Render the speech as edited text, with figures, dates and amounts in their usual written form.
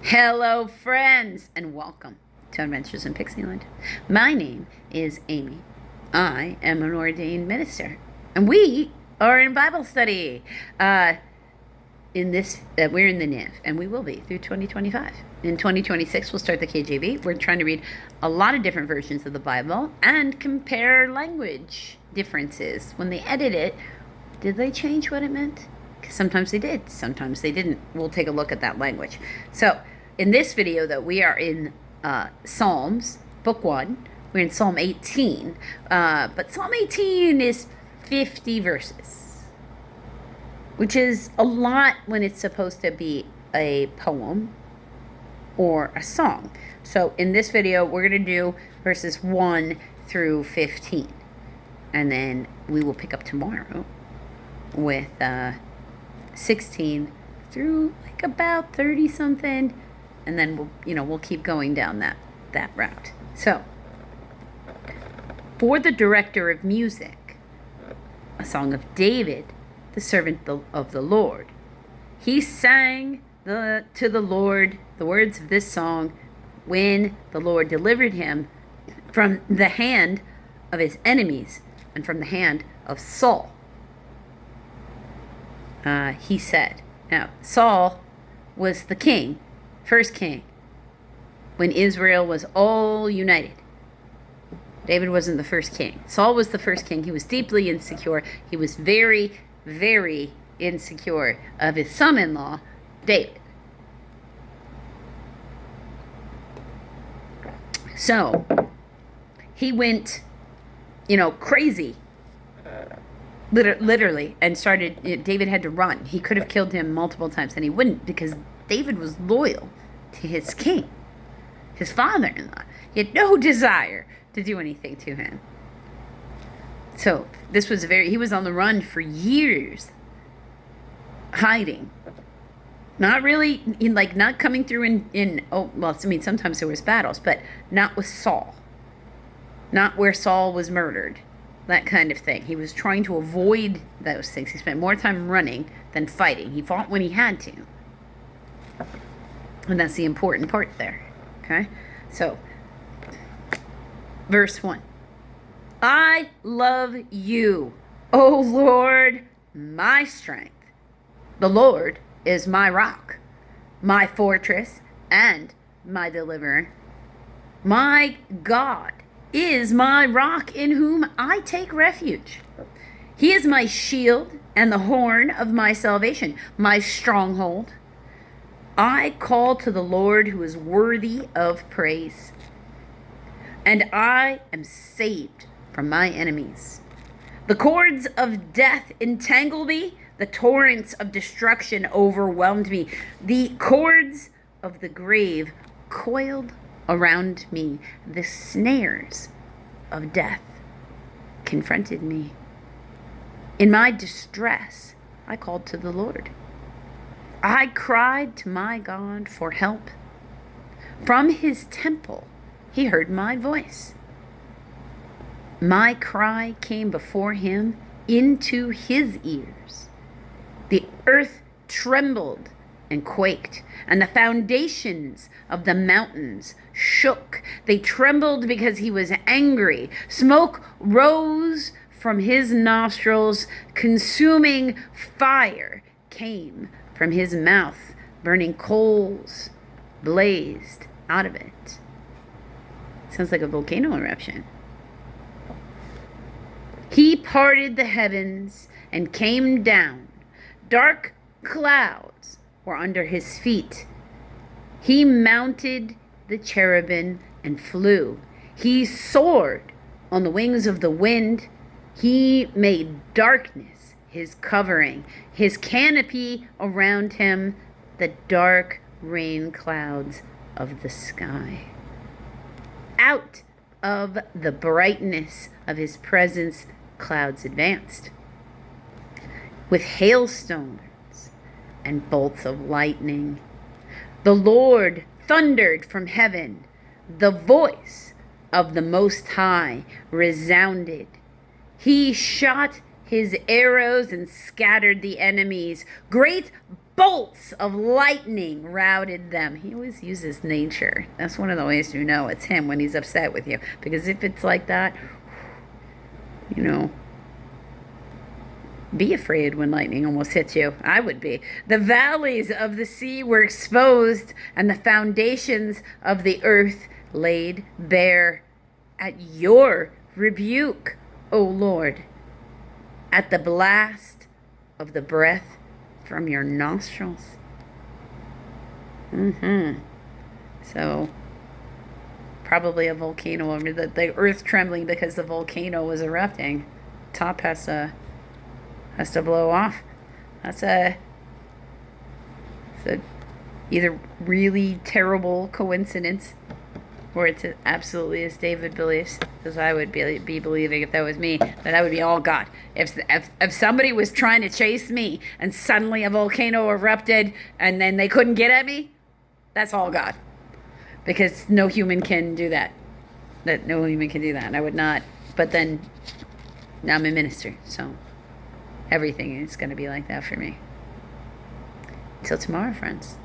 Hello, friends, and welcome to Adventures in Pixieland. My name is Amy. I am an ordained minister, and we are in Bible study. We're in the NIV, and we will be through 2025. In 2026, we'll start the KJV. We're trying to read a lot of different versions of the Bible and compare language differences. When they edit it, did they change what it meant? Because sometimes they did, sometimes they didn't. We'll take a look at that language. So, in this video, though, we are in Psalms, Book 1. We're in Psalm 18. But Psalm 18 is 50 verses, which is a lot when it's supposed to be a poem or a song. So, in this video, we're going to do verses 1 through 15. And then we will pick up tomorrow with 16 through like about 30 something, and then we'll keep going down that route. So, for the director of music, a song of David, the servant of the Lord. He sang to the Lord the words of this song when the Lord delivered him from the hand of his enemies and from the hand of Saul. He said, now Saul was the king, first king, when Israel was all united. David wasn't the first king. Saul was the first king. He was deeply insecure. He was very, very insecure of his son-in-law, David. So he went, crazy. Literally, and David had to run. He could have killed him multiple times, and he wouldn't, because David was loyal to his king, his father-in-law. He had no desire to do anything to him. So he was on the run for years, hiding. Not really, not coming through sometimes there was battles, but not with Saul. Not where Saul was murdered. That kind of thing. He was trying to avoid those things. He spent more time running than fighting. He fought when he had to. And that's the important part there. Okay? So, verse 1. I love you, O Lord, my strength. The Lord is my rock, my fortress, and my deliverer. My God is my rock in whom I take refuge. He is my shield and the horn of my salvation, my stronghold. I call to the Lord who is worthy of praise, and I am saved from my enemies. The cords of death entangled me, the torrents of destruction overwhelmed me. The cords of the grave coiled around me. The snares of death confronted me. In my distress, I called to the Lord. I cried to my God for help. From his temple, he heard my voice. My cry came before him into his ears. The earth trembled and quaked, and the foundations of the mountains shook. They trembled because he was angry. Smoke rose from his nostrils. Consuming fire came from his mouth. Burning coals blazed out of it. Sounds like a volcano eruption. He parted the heavens and came down. Dark clouds were under his feet. He mounted the cherubim and flew. He soared on the wings of the wind. He made darkness his covering, his canopy around him, the dark rain clouds of the sky. Out of the brightness of his presence, clouds advanced with hailstones and bolts of lightning. The Lord thundered from heaven. The voice of the Most High resounded. He shot his arrows and scattered the enemies. Great bolts of lightning routed them. He always uses nature. That's one of the ways you know it's him when he's upset with you. Because if it's like that, you know, be afraid when lightning almost hits you. I would be. The valleys of the sea were exposed, and the foundations of the earth laid bare at your rebuke, O Lord, at the blast of the breath from your nostrils. So, probably a volcano over the earth trembling because the volcano was erupting. Top has to blow off. That's a either really terrible coincidence, or it's absolutely as David believes, because I would be believing if that was me, that I would be all God. If somebody was trying to chase me and suddenly a volcano erupted and then they couldn't get at me, that's all God, because no human can do that. No human can do that, and I would not. But then I'm a minister, so everything is going to be like that for me. Till tomorrow, friends.